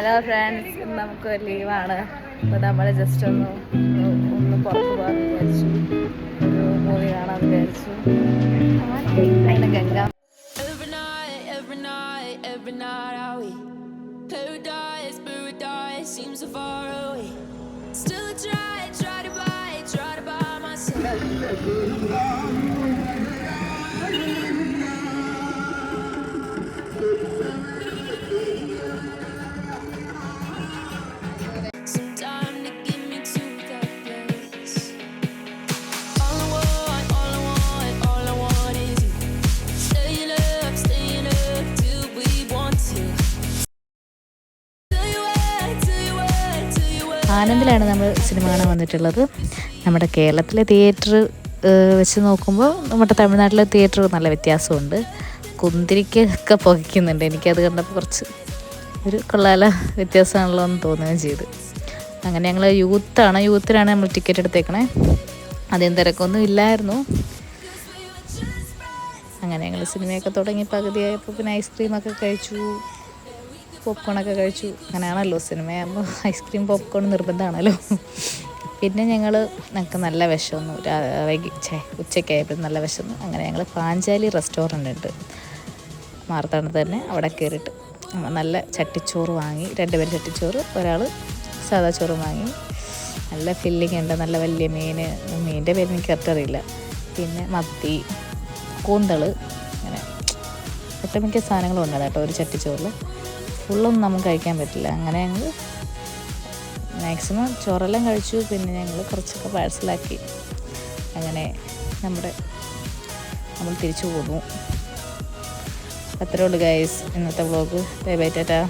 Hello friends, നമുക്ക് ലീവാണ്. അപ്പോൾ നമ്മൾ ജസ്റ്റ് ഒന്ന് പുറത്ത് പോകാൻ വിചാരിച്ചു. ഒരു മൂവി കാണാൻ വിചാരിച്ചു. ഗംഗ ആനന്ദിലാണ് നമ്മൾ സിനിമ കാണാൻ വന്നിട്ടുള്ളത്. നമ്മുടെ കേരളത്തിലെ തിയേറ്റർ വെച്ച് നോക്കുമ്പോൾ നമ്മുടെ തമിഴ്നാട്ടിലെ തിയേറ്റർ നല്ല വ്യത്യാസമുണ്ട്. കുന്തിരിക്കൊക്കെ പുകയ്ക്കുന്നുണ്ട്. എനിക്കത് കണ്ടപ്പോൾ കുറച്ച് ഒരു കൊള്ളാല വ്യത്യാസമാണല്ലോ എന്ന് തോന്നുകയും ചെയ്തു. അങ്ങനെ ഞങ്ങൾ യൂത്തിനാണ് നമ്മൾ ടിക്കറ്റ് എടുത്തേക്കണേ. അധികം തിരക്കൊന്നും ഇല്ലായിരുന്നു. അങ്ങനെ ഞങ്ങൾ സിനിമയൊക്കെ തുടങ്ങി പകുതിയായപ്പോൾ പിന്നെ ഐസ്ക്രീമൊക്കെ കഴിച്ചു, പോപ്കോണൊക്കെ കഴിച്ചു. അങ്ങനെയാണല്ലോ സിനിമയാകുമ്പോൾ ഐസ്ക്രീം പോപ്കോൺ നിർബന്ധമാണല്ലോ. പിന്നെ ഞങ്ങൾക്ക് നല്ല വിശന്നു. ഉച്ചയ്ക്കായപ്പോൾ നല്ല വിശന്നു. അങ്ങനെ ഞങ്ങൾ പാഞ്ചാലി റെസ്റ്റോറൻ്റ് ഉണ്ട് മാർത്താണ്ഡത്ത് തന്നെ. അവിടെ കയറിയിട്ട് നല്ല ചട്ടിച്ചോറ് വാങ്ങി. 2 പേര് ചട്ടിച്ചോറ്, ഒരാൾ സാദാ ചോറ് വാങ്ങി. നല്ല ഫില്ലിങ് ഉണ്ട്. നല്ല വലിയ മീനിൻ്റെ പേര് എനിക്ക് കറക്റ്ററിയില്ല. പിന്നെ മത്തി, കൂന്തൾ, അങ്ങനെ ഒട്ടുമിക്ക സാധനങ്ങളും ഉണ്ട് കേട്ടോ ഒരു ചട്ടിച്ചോറിൽ. ഫുള്ളൊന്നും നമുക്ക് കഴിക്കാൻ പറ്റില്ല. അങ്ങനെ ഞങ്ങൾ മാക്സിമം ചോറെല്ലാം കഴിച്ചു. പിന്നെ ഞങ്ങൾ കുറച്ചൊക്കെ പാഴ്സലാക്കി. അങ്ങനെ നമ്മൾ തിരിച്ചു പോന്നു. അത്രേ ഉള്ളൂ ഗൈസ് ഇന്നത്തെ വ്ളോഗ്. Bye bye, Tata.